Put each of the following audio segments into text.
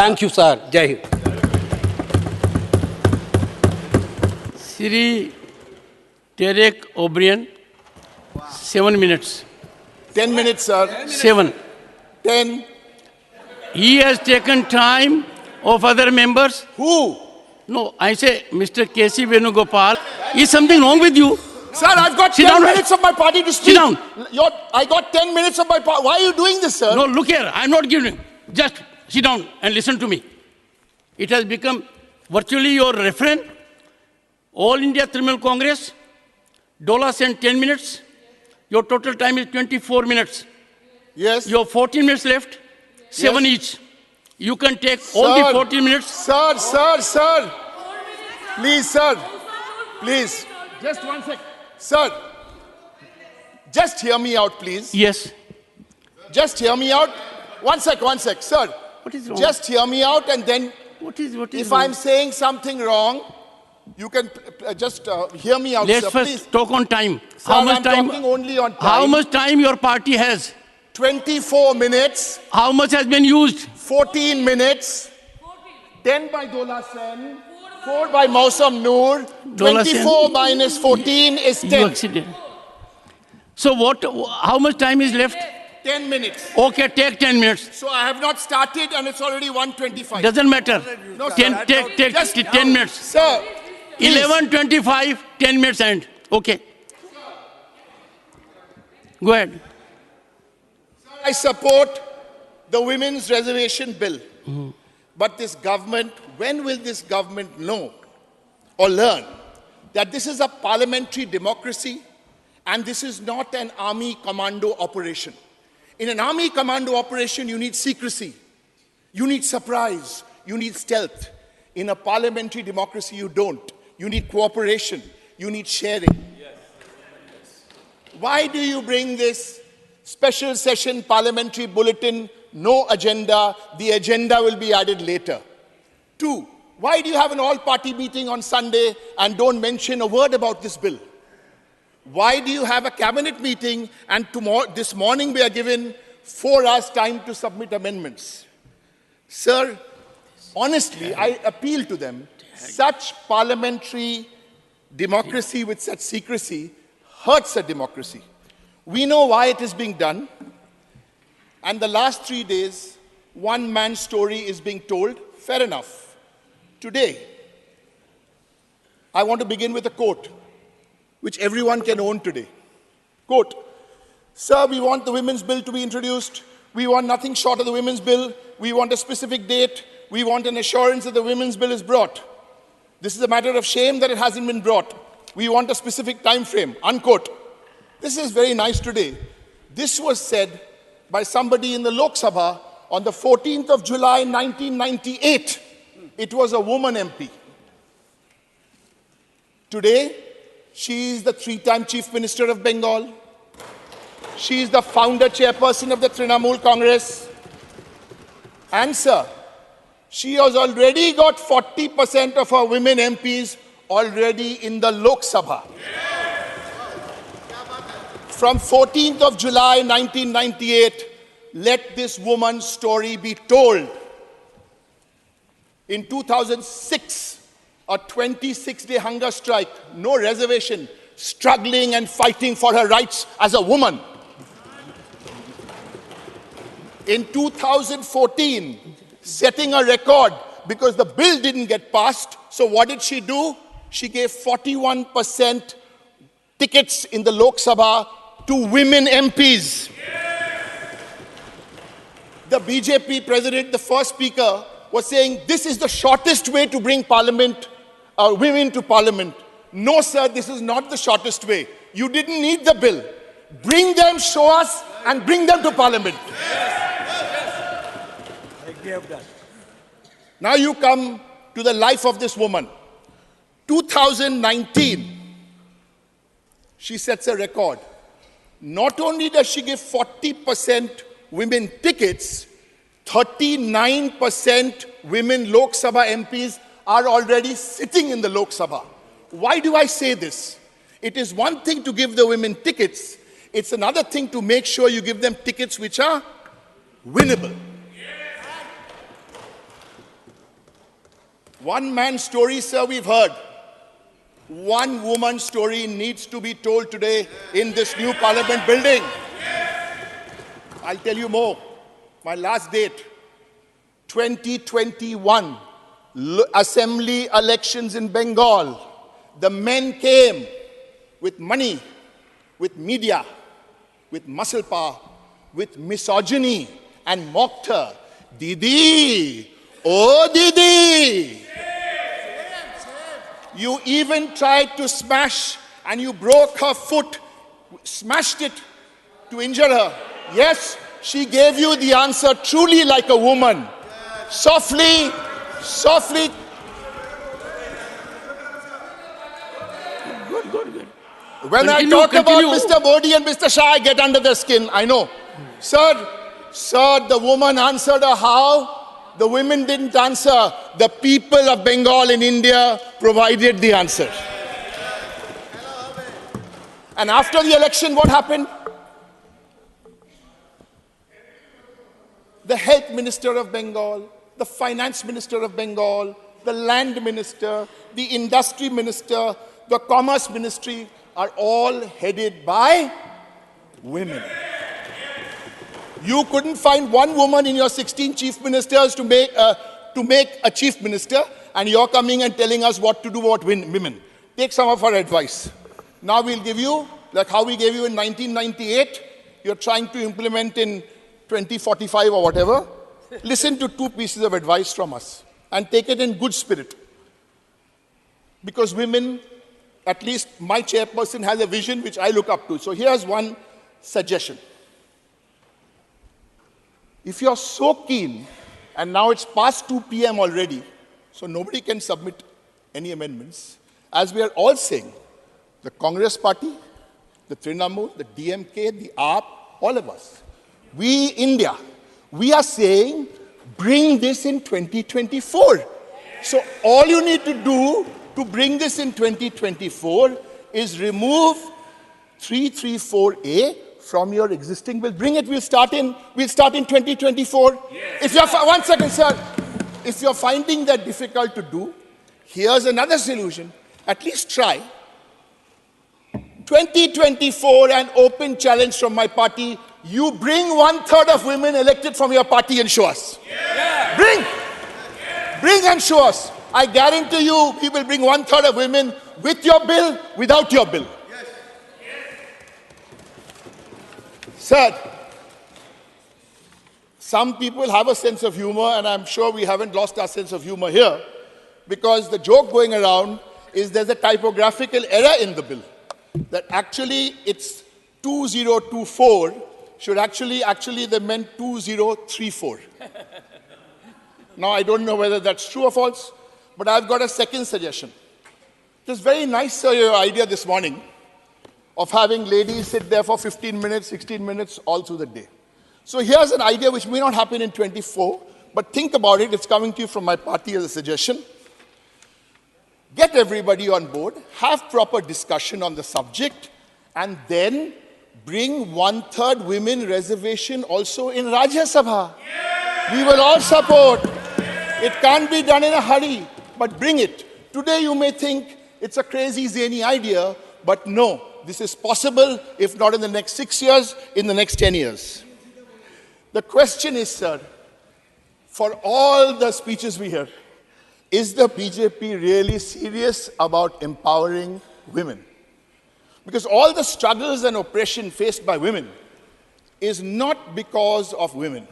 Thank you, sir. Jai Hind. Sri Derek O'Brien, 7 minutes. 10 minutes, sir. 7. 10. He has taken time of other members. Who? No, I say, Mr. K.C. Venugopal, is something wrong with you? Sir, I've got Sit 10 down. minutes of my party to speak. Sit down. I got 10 minutes of my party. Why are you doing this, sir? No, look here, I'm not giving. Just sit down and listen to me. It has become virtually your refrain. All India Trinamool Congress, Dola sent 10 minutes. Your total time is 24 minutes. Yes. You have 14 minutes left, 7 each. You can take all the 14 minutes. Sir. Please, sir. Please. Just 1 sec. Sir. Just hear me out, please. Yes. Just hear me out. 1 sec, sir. What is wrong? Just hear me out and then What is if wrong? I'm saying something wrong, you can just hear me out, Let's sir, first please. talk on time. Sir, I'm talking only on time. How much time your party has? 24 minutes. How much has been used? 14 minutes. 10 by Dola Sen. 4 by Mausam Noor. Dola Sen. 24 minus 14 is You 10. exceeded. So what? How much time is left? 10 minutes. Okay, take 10 minutes. So I have not started and it's already 1:25. Doesn't matter. No, sir. Take Just 10 minutes. Sir, please. 11:25, 10 minutes end. Okay. Go ahead. I support the women's reservation bill. But this government, when will this government know or learn that this is a parliamentary democracy and this is not an army commando operation? In an army commando operation, you need secrecy, you need surprise, you need stealth. In a parliamentary democracy, you don't. You need cooperation, you need sharing. Why do you bring this special session parliamentary bulletin, no agenda, the agenda will be added later? 2, why do you have an all-party meeting on Sunday and don't mention a word about this bill? Why do you have a cabinet meeting and this morning we are given 4 hours time to submit amendments? Sir, honestly, I appeal to them. Such parliamentary democracy with such secrecy hurts a democracy. We know why it is being done. And the last 3 days, one man's story is being told. Fair enough. Today, I want to begin with a quote, which everyone can own today. Quote, "Sir, we want the women's bill to be introduced. We want nothing short of the women's bill. We want a specific date. We want an assurance that the women's bill is brought. This is a matter of shame that it hasn't been brought. We want a specific time frame." Unquote. This is very nice today. This was said by somebody in the Lok Sabha on the 14th of July, 1998. It was a woman MP. Today, she is the 3-time Chief Minister of Bengal. She is the founder chairperson of the Trinamool Congress. And sir, she has already got 40% of her women MPs already in the Lok Sabha. From 14th of July 1998, let this woman's story be told. In 2006, a 26-day hunger strike, no reservation, struggling and fighting for her rights as a woman. In 2014, setting a record because the bill didn't get passed. So what did she do? She gave 41% tickets in the Lok Sabha to women MPs. The BJP president, the first speaker, was saying this is the shortest way to bring women to parliament. No, sir, this is not the shortest way. You didn't need the bill. Bring them, show us, and bring them to parliament. Now you come to the life of this woman. 2019, she sets a record. Not only does she give 40% women tickets, 39% women Lok Sabha MPs are already sitting in the Lok Sabha. Why do I say this? It is one thing to give the women tickets. It's another thing to make sure you give them tickets which are winnable. One man's story, sir, we've heard. One woman's story needs to be told today in this new parliament building. I'll tell you more. My last date, 2021, assembly elections in Bengal. The men came with money, with media, with muscle power, with misogyny, and mocked her. Didi, oh Didi. You even tried to smash and you broke her foot, smashed it to injure her. Yes, she gave you the answer truly like a woman. Softly, softly. Good. When I talk about Mr. Modi and Mr. Shah, I get under their skin, I know. Sir, the woman answered her how? The women didn't answer. The people of Bengal in India provided the answer. And after the election, what happened? The health minister of Bengal, the finance minister of Bengal, the land minister, the industry minister, the commerce ministry are all headed by women. You couldn't find one woman in your 16 chief ministers to make a chief minister, and you're coming and telling us what to do about women. Take some of our advice. Now we'll give you, like how we gave you in 1998, you're trying to implement in 2045 or whatever. Listen to two pieces of advice from us and take it in good spirit. Because women, at least my chairperson has a vision which I look up to. So here's one suggestion. If you're so keen, and now it's past 2 p.m. already, so nobody can submit any amendments, as we are all saying, the Congress party, the Trinamool, the DMK, the AAP, all of us, we, India, we are saying, bring this in 2024. So all you need to do to bring this in 2024 is remove 334A from your existing bill. Bring it, we'll start in 2024. Yes. If you're, one second, sir. If you're finding that difficult to do, here's another solution. At least try. 2024, an open challenge from my party. You bring 1/3 of women elected from your party and show us. Yeah. Bring and show us. I guarantee you, we will bring 1/3 of women with your bill, without your bill. Sir, some people have a sense of humor, and I'm sure we haven't lost our sense of humor here, because the joke going around is there's a typographical error in the bill, that actually it's 2024, should actually they meant 2034. Now, I don't know whether that's true or false, but I've got a second suggestion. It was very nice, sir, your idea this morning, of having ladies sit there for 15 minutes, 16 minutes, all through the day. So here's an idea which may not happen in 24, but think about it. It's coming to you from my party as a suggestion. Get everybody on board, have proper discussion on the subject, and then bring 1/3 women reservation also in Rajya Sabha. Yeah. We will all support. Yeah. It can't be done in a hurry, but bring it. Today you may think it's a crazy, zany idea, but no. This is possible, if not in the next 6 years, in the next 10 years. The question is, sir, for all the speeches we hear, is the BJP really serious about empowering women? Because all the struggles and oppression faced by women is not because of women.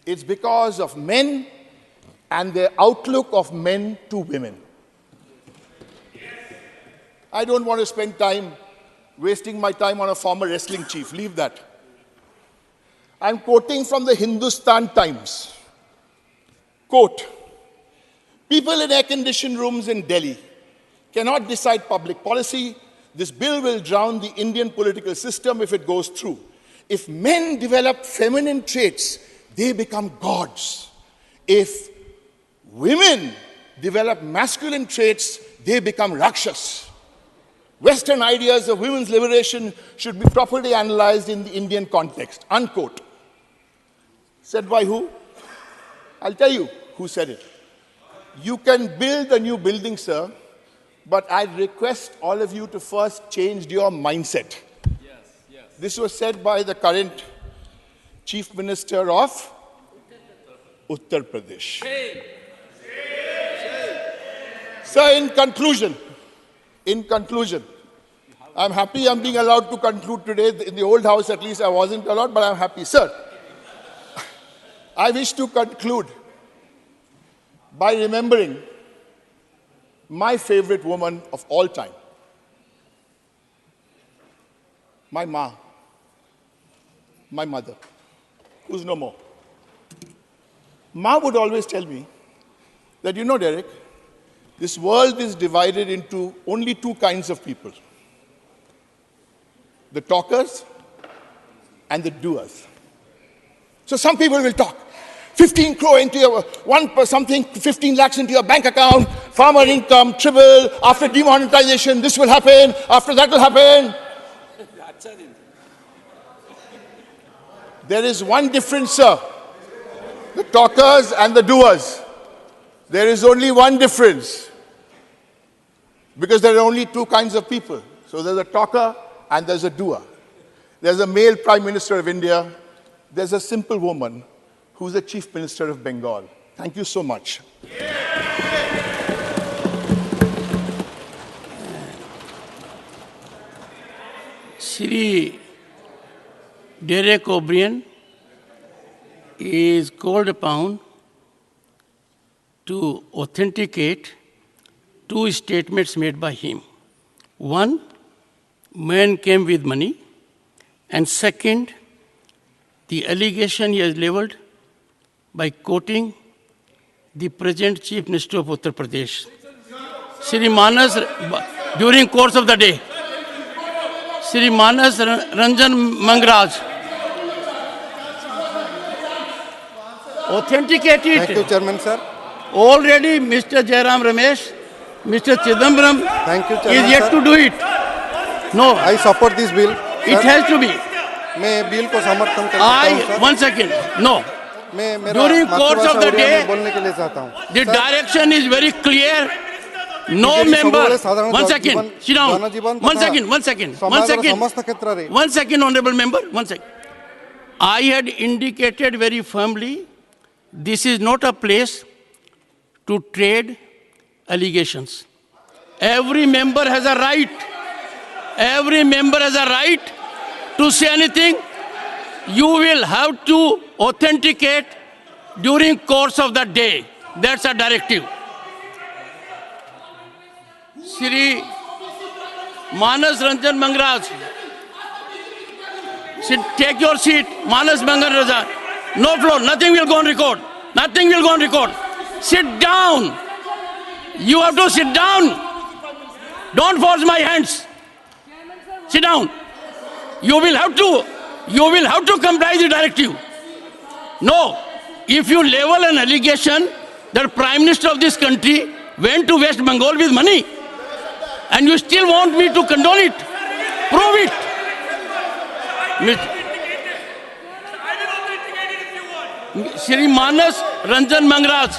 It's because of men and the outlook of men to women. I don't want to spend time wasting my time on a former wrestling chief. Leave that. I'm quoting from the Hindustan Times. Quote, people in air-conditioned rooms in Delhi cannot decide public policy. This bill will drown the Indian political system if it goes through. If men develop feminine traits, they become gods. If women develop masculine traits, they become rakshas. Western ideas of women's liberation should be properly analyzed in the Indian context. Unquote. Said by who? I'll tell you who said it. You can build a new building, sir, but I request all of you to first change your mindset. This was said by the current Chief Minister of Uttar Pradesh. Sir, in conclusion, I'm happy I'm being allowed to conclude today. In the old house, at least, I wasn't allowed, but I'm happy. Sir, I wish to conclude by remembering my favorite woman of all time, my ma, my mother, who's no more. Ma would always tell me that, you know, Derek, this world is divided into only two kinds of people: the talkers and the doers. So some people will talk. 15 crore into your, 15 lakhs into your bank account, farmer income, triple, after demonetization, this will happen, after that will happen. There is one difference, sir. The talkers and the doers. There is only one difference. Because there are only two kinds of people. So there's a talker and there's a doer. There's a male Prime Minister of India. There's a simple woman who's the Chief Minister of Bengal. Thank you so much. Shri Derek O'Brien is called upon to authenticate two statements made by him. One, man came with money, and second, the allegation he has leveled by quoting the present Chief Minister of Uttar Pradesh, Shri Manas, during course of the day, Shri Manas Ranjan Mangraj. Authenticate it. Thank you, Chairman, sir. Already Mr. Jairam Ramesh, Mr. Chidambaram Thank you, Chairman, is yet sir. to do it. No, I support this bill. it has to be. मैं bill को समर्थन करता हूं, sir. 1 second. No. मैं मेरा During course मातृभाषा of the Odia day, में बोलने के लिए चाहता हूं. The sir, direction is very clear. No BJP member. ସବୁବେଳେ ସାଧାରଣ 1 second. ଜୀବନ- Sit down. ଜନଜୀବନ 1 ତଥା second. 1 second. 1 ସମାଜର second. ସମସ୍ତ କ୍ଷେତ୍ରରେ 1 second, honorable member. 1 second. I had indicated very firmly, this is not a place to trade allegations. Every member has a right. Every member has a right to say anything. You will have to authenticate during course of the day. That's a directive. Shri Manas Ranjan Mangraj, take your seat. Manas Mangan Raja. No floor. Nothing will go on record. Nothing will go on record. Sit down. You have to sit down. Don't force my hands. Sit down. You will have to comply with the directive. No. If you level an allegation that Prime Minister of this country went to West Bengal with money, and you still want me to condone it, prove it. Shri Manas Ranjan Mangraj.